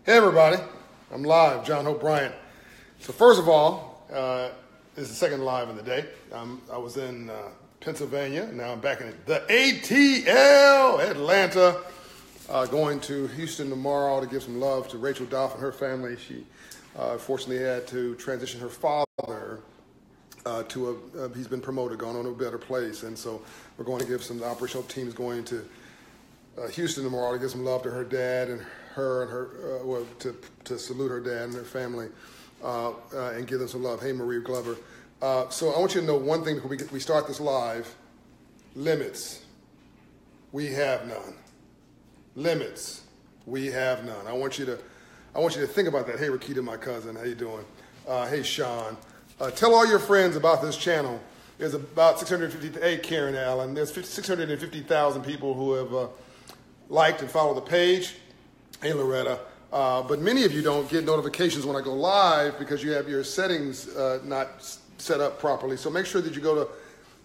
Hey everybody, I'm live, John Hope Bryant. So first of all, this is the second live in the day. I was in Pennsylvania, now I'm back in the ATL, Atlanta, going to Houston tomorrow to give some love to Rachel Doff and her family. She fortunately had to transition her father he's been promoted, gone on to a better place, and so we're going to give the operational team's going to Houston tomorrow to give some love to her dad and to salute her dad and her family and give them some love. Hey, Maria Glover. So I want you to know one thing before we start this live. Limits. We have none. Limits. We have none. I want you to think about that. Hey, Rakita, my cousin. How you doing? Hey, Sean. Tell all your friends about this channel. There's about 650, hey, Karen Allen. There's 650,000 people who have liked and followed the page. Hey, Loretta. But many of you don't get notifications when I go live because you have your settings not set up properly. So make sure that you go to,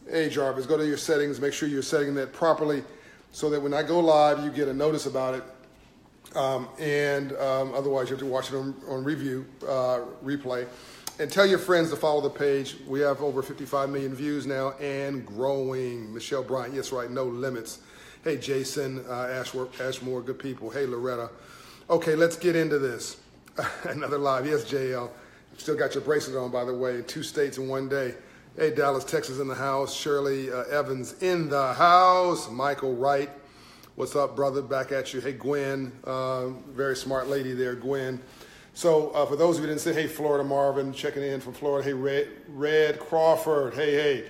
hey, Jarvis, go to your settings, make sure you're setting that properly so that when I go live, you get a notice about it. Otherwise, you have to watch it on replay. And tell your friends to follow the page. We have over 55 million views now and growing. Michelle Bryant, yes, right, no limits. Hey, Jason, Ashmore, good people. Hey, Loretta. Okay, let's get into this. Another live. Yes, JL. Still got your bracelet on, by the way, in 2 states in 1 day. Hey, Dallas, Texas in the house. Shirley Evans in the house. Michael Wright. What's up, brother? Back at you. Hey, Gwen. Very smart lady there, Gwen. So for those of you who didn't say, hey, Florida Marvin, checking in from Florida. Hey, Red Crawford. Hey.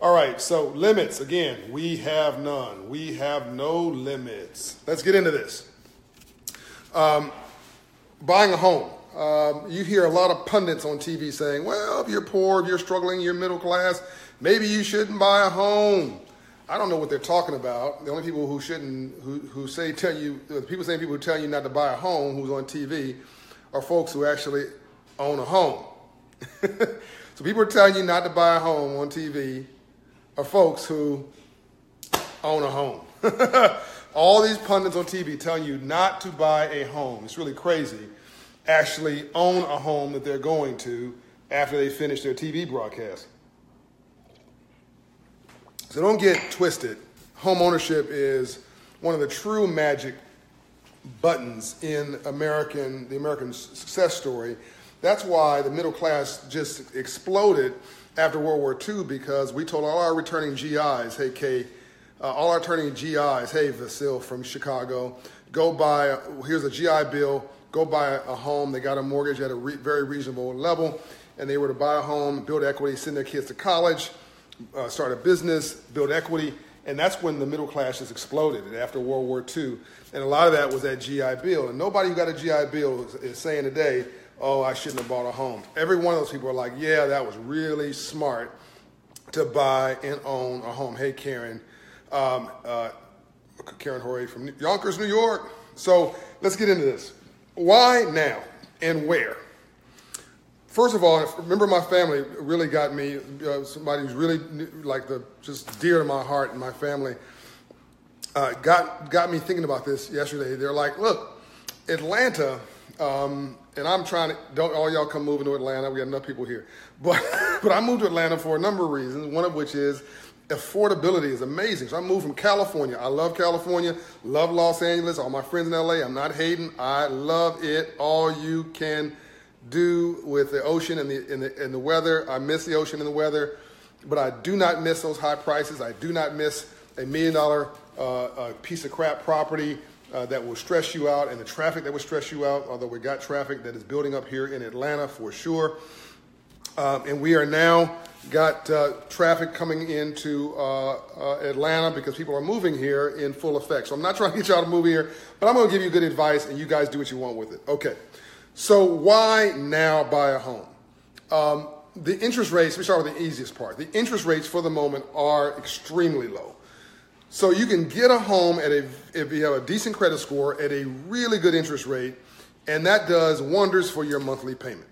All right, so limits. Again, we have none. We have no limits. Let's get into this. Buying a home. You hear a lot of pundits on TV saying, well, if you're poor, if you're struggling, you're middle class, maybe you shouldn't buy a home. I don't know what they're talking about. The only people who people tell you not to buy a home who's on TV are folks who actually own a home. So people are telling you not to buy a home on TV are folks who own a home. All these pundits on TV telling you not to buy a home, it's really crazy, actually own a home that they're going to after they finish their TV broadcast. So don't get twisted. Home ownership is one of the true magic buttons in the American success story. That's why the middle class just exploded after World War II, because we told all our returning GIs, hey, Kay, all our returning GIs, hey, Vasil from Chicago, go buy, here's a GI bill, go buy a home. They got a mortgage at a very reasonable level, and they were to buy a home, build equity, send their kids to college, start a business, build equity, and that's when the middle class just exploded after World War II. And a lot of that was that GI Bill. And nobody who got a GI Bill is saying today, oh, I shouldn't have bought a home. Every one of those people are like, yeah, that was really smart to buy and own a home. Hey, Karen. Karen Horry from Yonkers, New York. So let's get into this. Why now and where? First of all, remember my family really got me, somebody who's really just dear to my heart and my family, got me thinking about this yesterday. They're like, look, Atlanta, and I'm trying to, don't all y'all come moving to Atlanta. We got enough people here. But I moved to Atlanta for a number of reasons, one of which is affordability is amazing. So I moved from California. I love California, love Los Angeles, all my friends in LA. I'm not hating. I love it. All you can do with the ocean and the weather. I miss the ocean and the weather, but I do not miss those high prices. I do not miss $1 million piece of crap property that will stress you out, and the traffic that will stress you out, although we got traffic that is building up here in Atlanta for sure. And we are now got traffic coming into Atlanta because people are moving here in full effect. So I'm not trying to get y'all to move here, but I'm going to give you good advice, and you guys do what you want with it. Okay. So why now buy a home? The interest rates, we start with the easiest part. The interest rates for the moment are extremely low. So you can get a home if you have a decent credit score at a really good interest rate, and that does wonders for your monthly payment.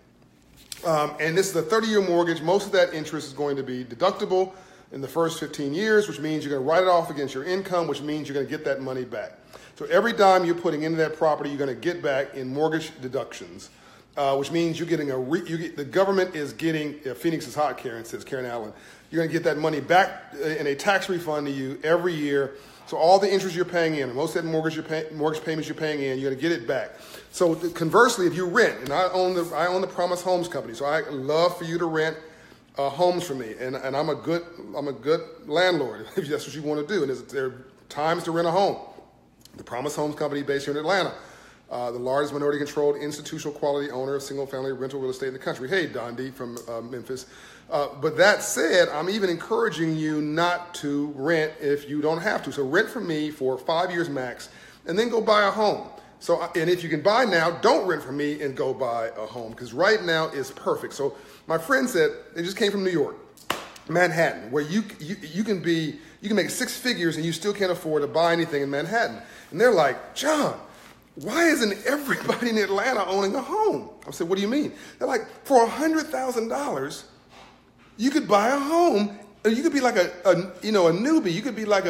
And this is a 30-year mortgage. Most of that interest is going to be deductible in the first 15 years, which means you're going to write it off against your income, which means you're going to get that money back. So every dime you're putting into that property, you're going to get back in mortgage deductions, which means you're getting the government is getting, Phoenix is hot, says Karen Allen. You're going to get that money back in a tax refund to you every year. So all the interest you're paying in, and most of that mortgage payments you're paying in, you're going to get it back. So conversely, if you rent, and I own the Promise Homes Company, so I love for you to rent homes for me, and I'm a good landlord if that's what you want to do. And there are times to rent a home. The Promise Homes Company, based here in Atlanta, the largest minority-controlled institutional quality owner of single-family rental real estate in the country. Hey, Dondi from Memphis. But that said, I'm even encouraging you not to rent if you don't have to. So rent from me for 5 years max, and then go buy a home. So, and if you can buy now, don't rent from me and go buy a home, because right now is perfect. So my friend said they just came from New York, Manhattan, where you can make six figures and you still can't afford to buy anything in Manhattan. And they're like, John, why isn't everybody in Atlanta owning a home? I said, what do you mean? They're like, for $100,000, you could buy a home. You could be like a newbie. You could be like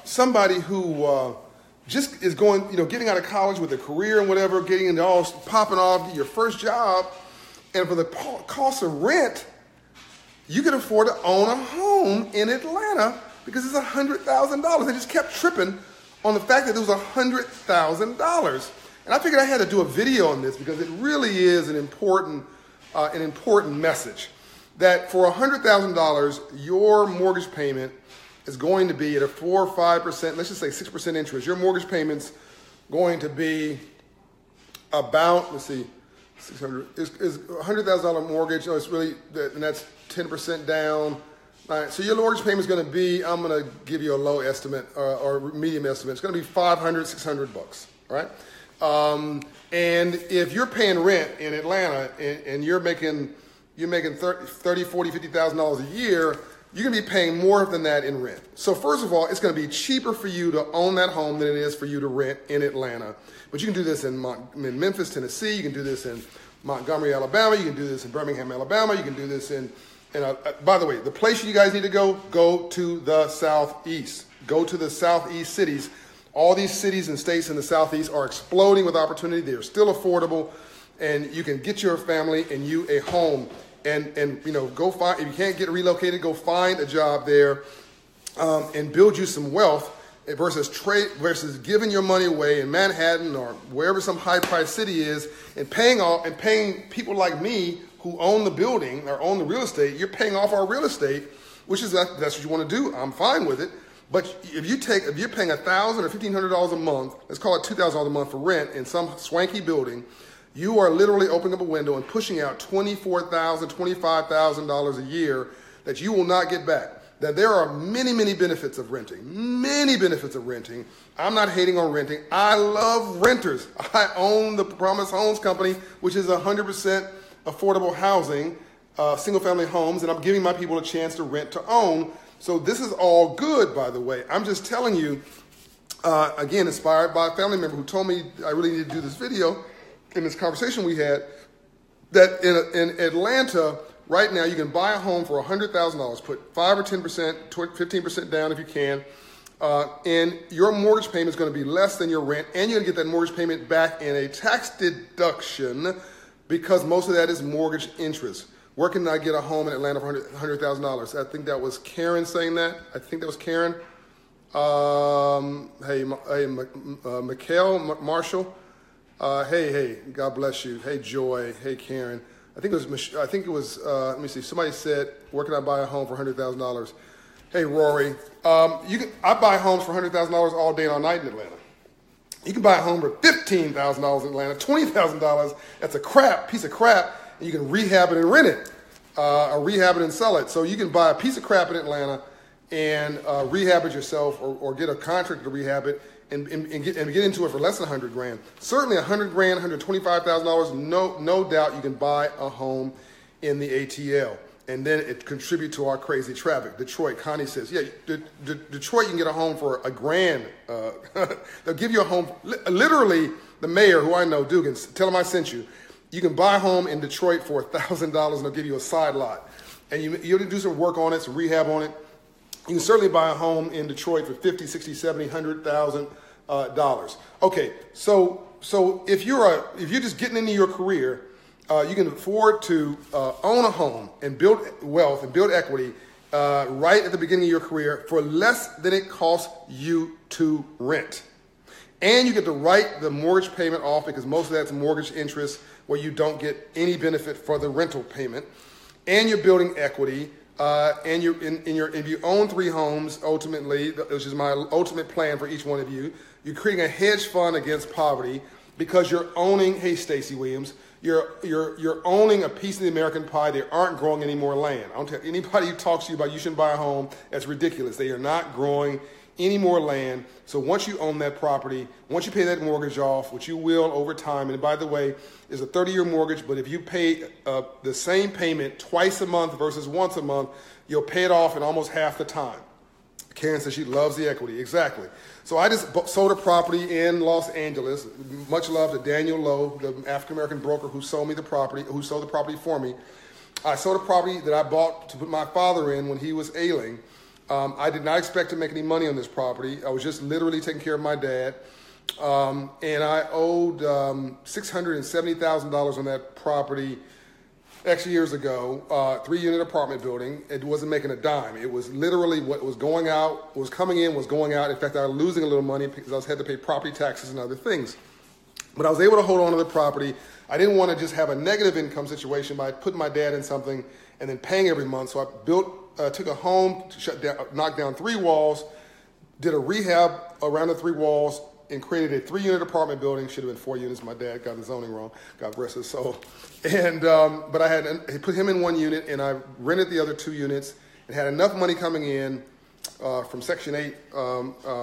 somebody who just is going, getting out of college with a career and whatever, getting into all popping off, your first job, and for the cost of rent, you can afford to own a home in Atlanta because it's $100,000. They just kept tripping on the fact that it was $100,000. And I figured I had to do a video on this because it really is an important message. That for $100,000, your mortgage payment is going to be at a 4 or 5%, let's just say 6% interest. Your mortgage payment's going to be about, let's see, 600 is $100,000 mortgage. It's really, and that's 10% down. All right, so your mortgage payment is going to be, I'm going to give you a low estimate or medium estimate. It's going to be $500, $600, all right? And if you're paying rent in Atlanta and you're making $30, $40, $50,000 a year, you're going to be paying more than that in rent. So first of all, it's going to be cheaper for you to own that home than it is for you to rent in Atlanta. But you can do this in Memphis, Tennessee. You can do this in Montgomery, Alabama. You can do this in Birmingham, Alabama. You can do this in by the way, the place you guys need to go to the Southeast. Go to the Southeast cities. All these cities and states in the Southeast are exploding with opportunity. They are still affordable, and you can get your family and you a home. And go find, if you can't get relocated, go find a job there and build you some wealth versus giving your money away in Manhattan or wherever some high-priced city is and paying people like me who own the building or own the real estate. You're paying off our real estate, which is that's what you want to do. I'm fine with it. But if you're paying $1,000 or $1,500 a month, let's call it $2,000 a month for rent in some swanky building, you are literally opening up a window and pushing out $24,000, $25,000 a year that you will not get back. Now, there are many, many benefits of renting. Many benefits of renting. I'm not hating on renting. I love renters. I own the Promise Homes Company, which is 100% affordable housing, single-family homes, and I'm giving my people a chance to rent to own. So this is all good, by the way. I'm just telling you, again, inspired by a family member who told me I really need to do this video in this conversation we had, that in Atlanta, right now, you can buy a home for $100,000, put 5 or 10%, 15% down if you can, and your mortgage payment is going to be less than your rent, and you're going to get that mortgage payment back in a tax deduction because most of that is mortgage interest. Where can I get a home in Atlanta for $100,000? I think that was Karen saying that. I think that was Karen. Mikhail Marshall. Hey, God bless you. Hey, Joy. Hey, Karen. I think it was, let me see. Somebody said, where can I buy a home for $100,000? Hey, Rory. I buy homes for $100,000 all day and all night in Atlanta. You can buy a home for $15,000 in Atlanta, $20,000. That's a piece of crap, and you can rehab it and rent it, or rehab it and sell it. So you can buy a piece of crap in Atlanta and rehab it yourself, or get a contractor to rehab it and get into it for less than $100,000. Certainly $100,000, $125,000, no doubt you can buy a home in the ATL. And then it contribute to our crazy traffic. Detroit, Connie says, yeah, Detroit, you can get a home for $1,000. They'll give you a home. Literally, the mayor, who I know, Dugans, tell him I sent you. You can buy a home in Detroit for $1,000, and they'll give you a side lot. And you'll do some work on it, some rehab on it, You can certainly buy a home in Detroit for $50,000, $60,000, $70,000, $100,000. Okay, so if you're just getting into your career, you can afford to own a home and build wealth and build equity right at the beginning of your career for less than it costs you to rent. And you get to write the mortgage payment off because most of that's mortgage interest where you don't get any benefit for the rental payment. And you're building equity. And if you own 3 homes, ultimately, which is my ultimate plan for each one of you, you're creating a hedge fund against poverty because you're owning, hey, Stacey Williams, you're owning a piece of the American pie. They aren't growing any more land. I don't tell anybody who talks to you about you shouldn't buy a home, that's ridiculous. They are not growing any more land. So once you own that property, once you pay that mortgage off, which you will over time, and by the way, it's a 30-year mortgage, but if you pay the same payment twice a month versus once a month, you'll pay it off in almost half the time. Karen says she loves the equity. Exactly. So I just sold a property in Los Angeles. Much love to Daniel Lowe, the African-American broker who sold the property for me. I sold a property that I bought to put my father in when he was ailing. I did not expect to make any money on this property. I was just literally taking care of my dad. And I owed $670,000 on that property actually years ago, 3-unit apartment building. It wasn't making a dime. It was literally what was going out, was coming in, was going out. In fact, I was losing a little money because I had to pay property taxes and other things. But I was able to hold on to the property. I didn't want to just have a negative income situation by putting my dad in something and then paying every month. So I took a home, knocked down 3 walls, did a rehab around the 3 walls, and created a 3-unit apartment building. Should have been 4 units. My dad got the zoning wrong. God rest his soul. And but I put him in 1 unit, and I rented the other 2 units, and had enough money coming in from Section 8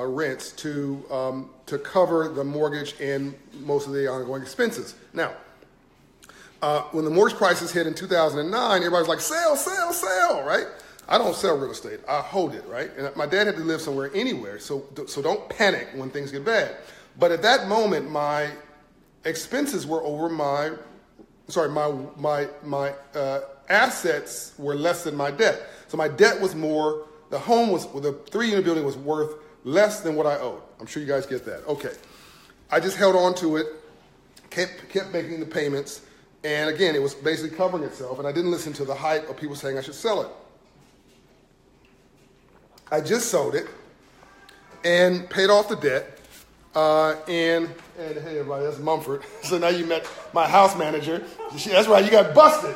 rents to cover the mortgage and most of the ongoing expenses. Now, when the mortgage prices hit in 2009, everybody was like, sell, sell, sell, right? I don't sell real estate. I hold it, right? And my dad had to live somewhere anywhere, so don't panic when things get bad. But at that moment, my expenses were over my assets were less than my debt. So my debt was more, the 3-unit building was worth less than what I owed. I'm sure you guys get that. Okay. I just held on to it, kept making the payments, and again, it was basically covering itself, and I didn't listen to the hype of people saying I should sell it. I just sold it and paid off the debt. And hey, everybody, that's Mumford. So now you met my house manager. That's right, you got busted.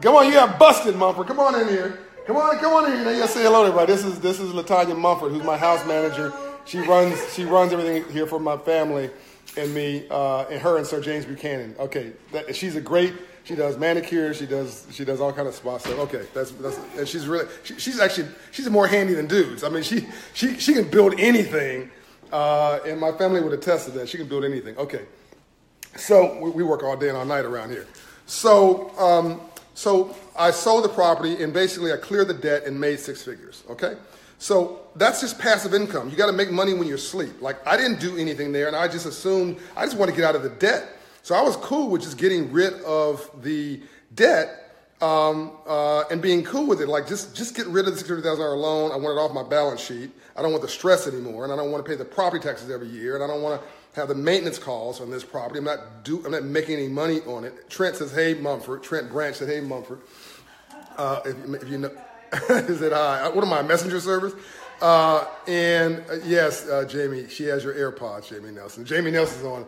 Come on, you got busted, Mumford. Come on in here. Come on in here. Now you gotta say hello to everybody. This is LaTanya Mumford, who's my house manager. She runs everything here for my family and me, and her and Sir James Buchanan. Okay, she's a great. She does manicures. She does all kind of spa stuff. Okay, and she's more handy than dudes. I mean, she can build anything, and my family would attest to that. She can build anything. Okay, so we work all day and all night around here. So I sold the property and basically I cleared the debt and made 6 figures. Okay, so that's just passive income. You got to make money when you're asleep. Like I didn't do anything there, and I just assumed I just want to get out of the debt. So I was cool with just getting rid of the debt and being cool with it. Like just get rid of the $600,000 loan. I want it off my balance sheet. I don't want the stress anymore, and I don't want to pay the property taxes every year, and I don't want to have the maintenance calls on this property. I'm not making any money on it. Trent says, "Hey, Mumford." Trent Branch said, "Hey, Mumford." If you know, he said, "Hi." What am I, messenger service? Yes, Jamie, she has your AirPods, Jamie Nelson. Jamie Nelson's on.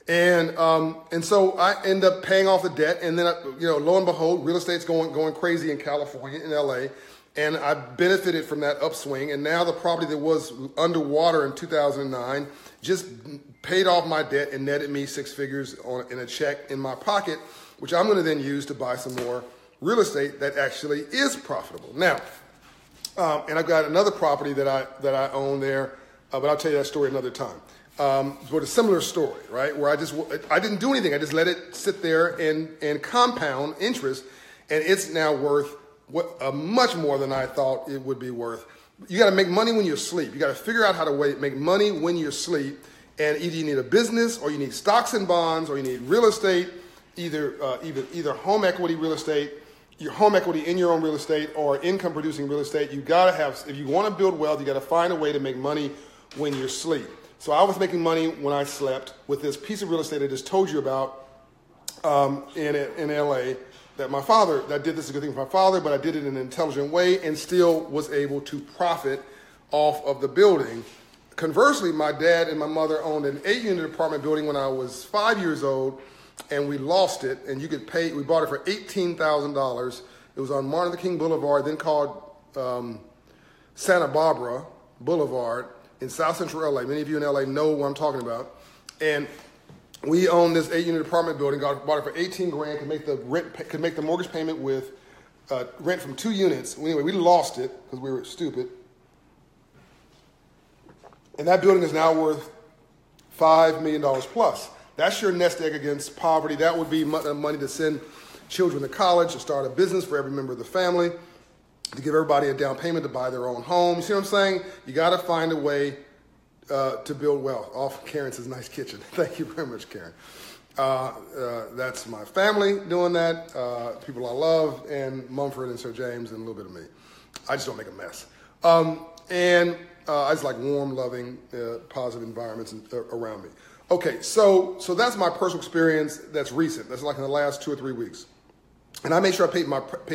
And so I end up paying off the debt, and then lo and behold, real estate's going crazy in California, in LA, and I benefited from that upswing. And now the property that was underwater in 2009 just paid off my debt and netted me 6 figures in a check in my pocket, which I'm going to then use to buy some more real estate that actually is profitable. Now, and I've got another property that I own there, but I'll tell you that story another time. But a similar story, right? Where I didn't do anything. I just let it sit there and compound interest, and it's now worth much more than I thought it would be worth. You got to make money when you're asleep. You got to figure out how to make money when you're asleep, and either you need a business, or you need stocks and bonds, or you need real estate, either home equity real estate, your home equity in your own real estate or income producing real estate, you got to have, if you want to build wealth, you got to find a way to make money when you're asleep. So I was making money when I slept with this piece of real estate I just told you about in LA that my father, that did this is a good thing for my father, but I did it in an intelligent way and still was able to profit off of the building. Conversely, my dad and my mother owned an 8-unit apartment building when I was 5 years old, and we lost it, and you could pay, we bought it for $18,000. It was on Martin Luther King Boulevard, then called Santa Barbara Boulevard in South Central LA. Many of you in LA know what I'm talking about. And we owned this 8-unit apartment building, bought it for 18 grand, could make the mortgage payment with rent from 2 units. Anyway, we lost it because we were stupid. And that building is now worth $5 million plus. That's your nest egg against poverty. That would be money to send children to college, to start a business for every member of the family, to give everybody a down payment to buy their own home. You see what I'm saying? You got to find a way to build wealth. Karen says, nice kitchen. Thank you very much, Karen. That's my family doing that, people I love, and Mumford and Sir James, and a little bit of me. I just don't make a mess. I just like warm, loving, positive environments around me. Okay, so that's my personal experience that's recent. That's like in the last 2 or 3 weeks. And I make sure I paid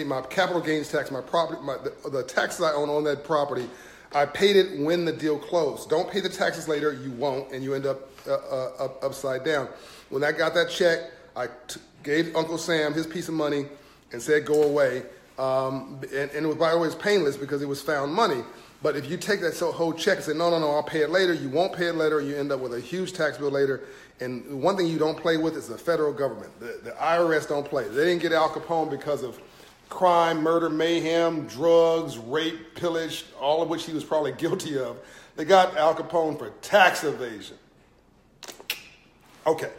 my capital gains tax, my property, the taxes I own on that property. I paid it when the deal closed. Don't pay the taxes later, you won't, and you end up upside down. When I got that check, I gave Uncle Sam his piece of money and said, go away. And it was, by the way, it's painless because it was found money. But if you take that whole check and say, no, I'll pay it later, you won't pay it later, you end up with a huge tax bill later. And one thing you don't play with is the federal government. The IRS don't play. They didn't get Al Capone because of crime, murder, mayhem, drugs, rape, pillage, all of which he was probably guilty of. They got Al Capone for tax evasion. Okay,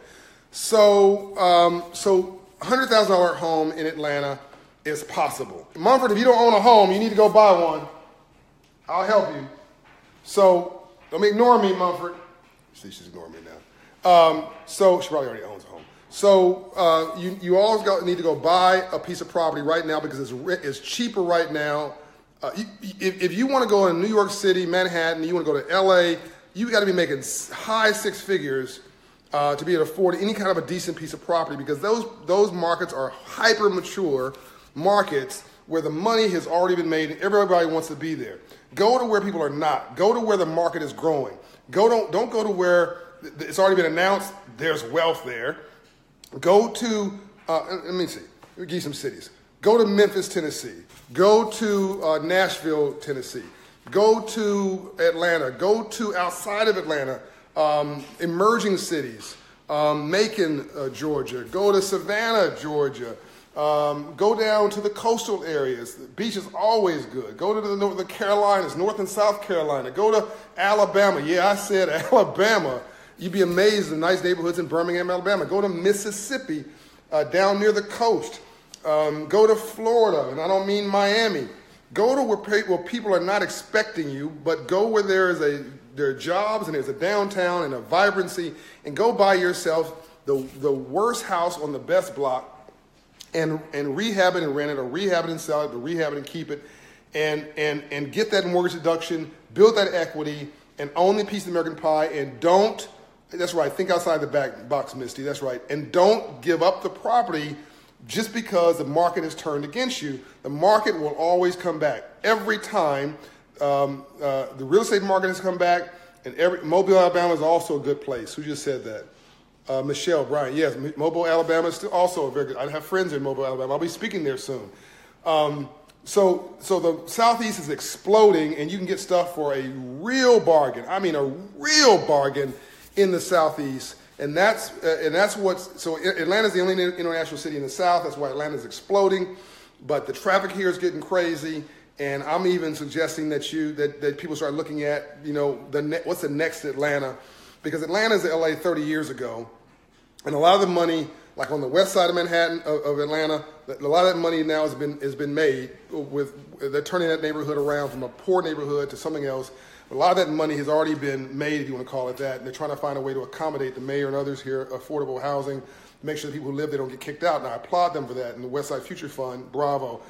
so $100,000 home in Atlanta is possible. Mumford, if you don't own a home, you need to go buy one. I'll help you. So don't ignore me, Mumford. See, she's ignoring me now. So she probably already owns a home. So you always need to go buy a piece of property right now because it's cheaper right now. If you want to go in New York City, Manhattan, you want to go to LA, you got to be making high 6 figures to be able to afford any kind of a decent piece of property because those markets are hyper mature markets where the money has already been made and everybody wants to be there. Go to where people are not. Go to where the market is growing. Don't go to where it's already been announced there's wealth there. Go to, let me see, let me give you some cities. Go to Memphis, Tennessee. Go to Nashville, Tennessee. Go to Atlanta. Go to outside of Atlanta, emerging cities. Macon, Georgia. Go to Savannah, Georgia. Go down to the coastal areas. The beach is always good. Go to the Carolinas, North and South Carolina. Go to Alabama. Yeah, I said Alabama. You'd be amazed at the nice neighborhoods in Birmingham, Alabama. Go to Mississippi, down near the coast. Go to Florida, and I don't mean Miami. Go to where people are not expecting you, but go where there are jobs and there's a downtown and a vibrancy, and go buy yourself the worst house on the best block and rehab it and rent it, or rehab it and sell it, or rehab it and keep it, and get that mortgage deduction, build that equity, and own the piece of American pie, and don't, that's right, think outside the back box, Misty, that's right, and don't give up the property just because the market has turned against you. The market will always come back. Every time the real estate market has come back, and Mobile, Alabama is also a good place. Who just said that? Michelle Bryant, yes, Mobile, Alabama is still also a very good. I have friends in Mobile, Alabama. I'll be speaking there soon. So the Southeast is exploding, and you can get stuff for a real bargain. I mean, a real bargain in the Southeast, and that's what's. So Atlanta's the only international city in the South. That's why Atlanta's exploding. But the traffic here is getting crazy, and I'm even suggesting that people start looking at what's the next Atlanta, because Atlanta's LA 30 years ago. And a lot of the money, like on the west side of Manhattan, of Atlanta, a lot of that money now has been made they're turning that neighborhood around from a poor neighborhood to something else. A lot of that money has already been made, if you want to call it that, and they're trying to find a way to accommodate the mayor and others here, affordable housing, make sure the people who live there don't get kicked out, and I applaud them for that. And the Westside Future Fund, bravo.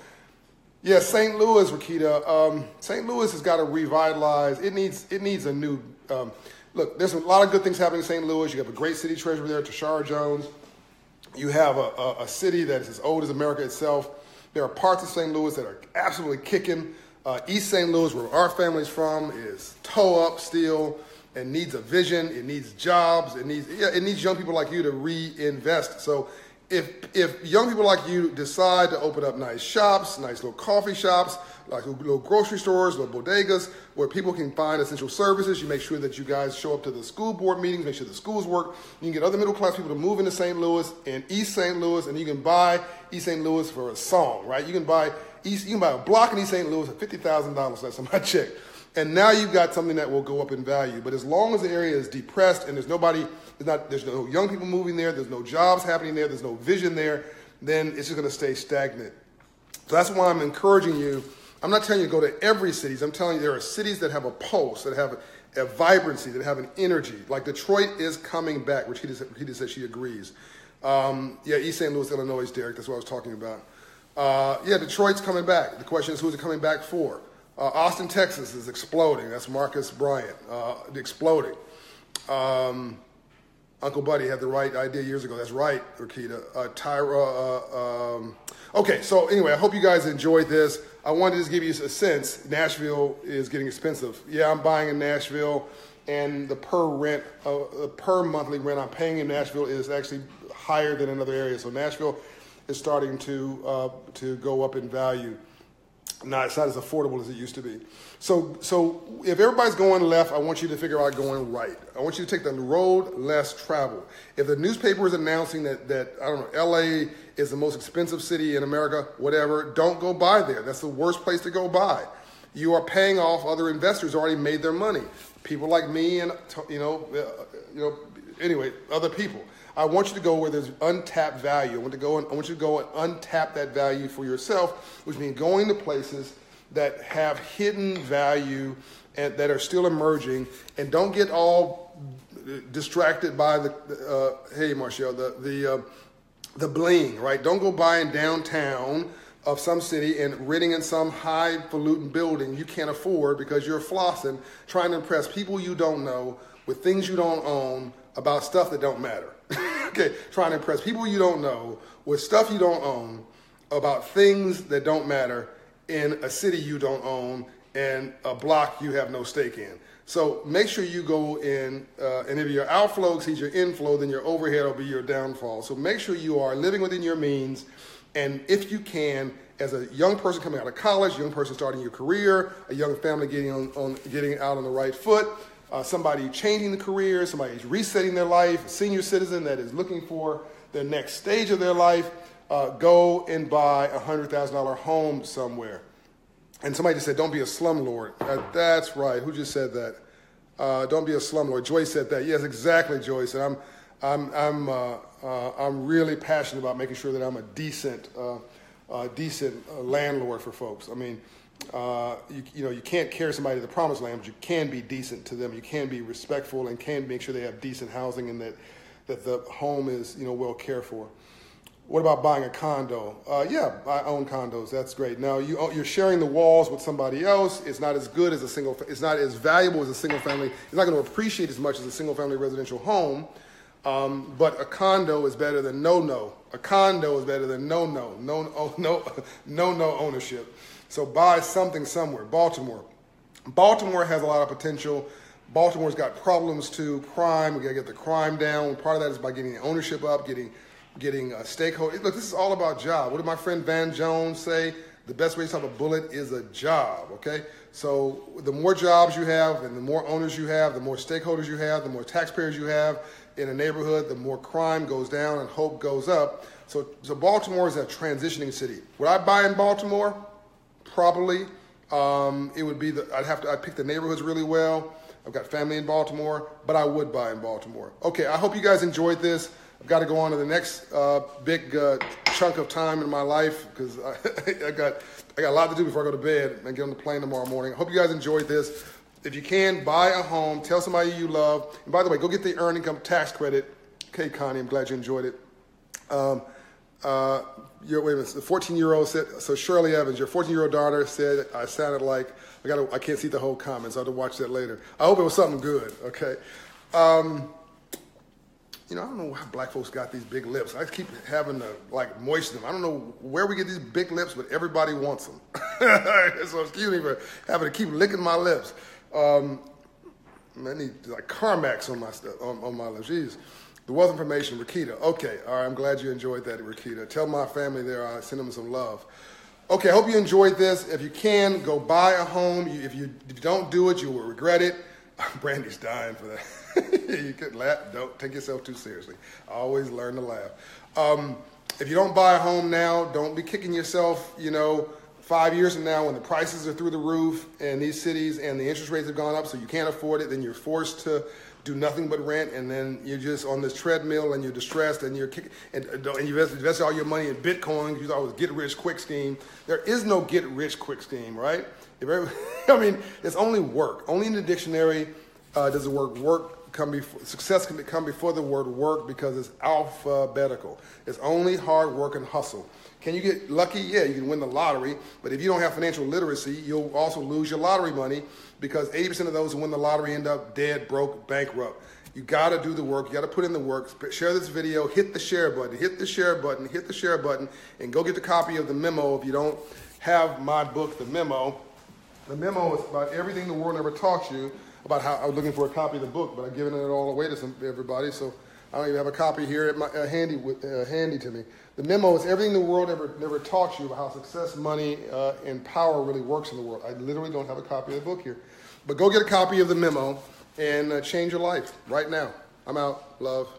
Yeah, St. Louis, Rakita. St. Louis has got to revitalize. It needs a new. Look, there's a lot of good things happening in St. Louis. You have a great city treasurer there, Tashara Jones. You have a city that is as old as America itself. There are parts of St. Louis that are absolutely kicking. East St. Louis, where our family's from, is toe up still and needs a vision. It needs jobs. It needs young people like you to reinvest. So if young people like you decide to open up nice shops, nice little coffee shops, like little grocery stores, little bodegas, where people can find essential services, you make sure that you guys show up to the school board meetings, make sure the schools work. You can get other middle class people to move into St. Louis and East St. Louis, and you can buy East St. Louis for a song, right? You can buy a block in East St. Louis for $50,000 less than my check. And now you've got something that will go up in value. But as long as the area is depressed and there's no young people moving there, there's no jobs happening there, there's no vision there, then it's just going to stay stagnant. So that's why I'm encouraging you. I'm not telling you to go to every city. I'm telling you there are cities that have a pulse, that have a vibrancy, that have an energy. Like Detroit is coming back, which Rashida said she agrees. East St. Louis, Illinois, Derek, that's what I was talking about. Detroit's coming back. The question is, who's it coming back for? Austin, Texas is exploding. That's Marcus Bryant, exploding. Uncle Buddy had the right idea years ago. That's right, Rakita. Okay, so anyway, I hope you guys enjoyed this. I wanted to just give you a sense. Nashville is getting expensive. Yeah, I'm buying in Nashville, and the per monthly rent I'm paying in Nashville is actually higher than in other areas. So Nashville is starting to go up in value. No, it's not as affordable as it used to be. So if everybody's going left, I want you to figure out going right. I want you to take the road less traveled. If the newspaper is announcing that I don't know, LA is the most expensive city in America, whatever, don't go buy there. That's the worst place to go buy. You are paying off other investors who already made their money. People like me and other people. I want you to go where there's untapped value. I want you to go and untap that value for yourself, which means going to places that have hidden value and that are still emerging, and don't get all distracted by the bling, right? Don't go buying downtown of some city and renting in some highfalutin building you can't afford because you're flossing, trying to impress people you don't know with things you don't own about stuff that don't matter. Okay, trying to impress people you don't know with stuff you don't own about things that don't matter in a city you don't own and a block you have no stake in. So make sure you go in, and if your outflow exceeds your inflow, then your overhead will be your downfall. So make sure you are living within your means, and if you can, as a young person coming out of college, young person starting your career, a young family getting out on the right foot, somebody changing the career, somebody who's resetting their life, a senior citizen that is looking for the next stage of their life, go and buy a $100,000 home somewhere. And somebody just said, don't be a slumlord. That's right. Who just said that? Don't be a slumlord. Joyce said that. Yes, exactly, Joyce. And I'm really passionate about making sure that I'm a decent landlord for folks. I mean, you can't carry somebody to the promised land, but you can be decent to them. You can be respectful and can make sure they have decent housing and that the home is, well cared for. What about buying a condo? I own condos. That's great. Now you're sharing the walls with somebody else. It's not as good as it's not as valuable as a single family. It's not going to appreciate as much as a single family residential home. But a condo is better than no. A condo is better than no ownership. So buy something somewhere. Baltimore has a lot of potential. Baltimore's got problems too. Crime, we got to get the crime down. Part of that is by getting the ownership up, getting stakeholders. Look, this is all about job. What did my friend Van Jones say? The best way to stop a bullet is a job, okay? So the more jobs you have and the more owners you have, the more stakeholders you have, the more taxpayers you have in a neighborhood, the more crime goes down and hope goes up. So Baltimore is a transitioning city. Would I buy in Baltimore? Probably. It would be I'd pick the neighborhoods really well. I've got family in Baltimore, but I would buy in Baltimore. Okay, I hope you guys enjoyed this. I've got to go on to the next big chunk of time in my life because I got a lot to do before I go to bed and get on the plane tomorrow morning. I hope you guys enjoyed this. if you can, buy a home. Tell somebody you love. And by the way, go get the earned income tax credit. Okay, Connie, I'm glad you enjoyed it. Wait a minute, the 14-year-old said, so Shirley Evans, your 14-year-old daughter said I sounded like, I can't see the whole comments. I'll have to watch that later. I hope it was something good, okay? I don't know how black folks got these big lips. I keep having to, moisten them. I don't know where we get these big lips, but everybody wants them. So excuse me for having to keep licking my lips. I need, Carmex on my stuff, on my lips. Jeez. The wealth information, Rakita. Okay, all right, I'm glad you enjoyed that, Rakita. Tell my family there I send them some love. Okay, I hope you enjoyed this. If you can, go buy a home. If you don't do it, you will regret it. Brandy's dying for that. You could laugh. Don't take yourself too seriously. Always learn to laugh. If you don't buy a home now, don't be kicking yourself, 5 years from now when the prices are through the roof in these cities and the interest rates have gone up so you can't afford it, then you're forced to do nothing but rent, and then you're just on this treadmill and you're distressed and you're kicking, and you invest all your money in Bitcoin because you thought it was get-rich-quick scheme. There is no get-rich-quick scheme, right? It's only work. Only in the dictionary does the word work success can come before the word work because it's alphabetical. It's only hard work and hustle. Can you get lucky? Yeah, you can win the lottery, but if you don't have financial literacy, you'll also lose your lottery money because 80% of those who win the lottery end up dead, broke, bankrupt. You got to do the work. You got to put in the work. Share this video. Hit the share button. Hit the share button. Hit the share button, and go get the copy of the memo if you don't have my book, The Memo. The memo is about everything the world ever taught you about how I was looking for a copy of the book, but I've given it all away to everybody, so I don't even have a copy here at my, handy to me. The memo is everything the world never taught you about how success, money, and power really works in the world. I literally don't have a copy of the book here. But go get a copy of the memo and change your life right now. I'm out. Love.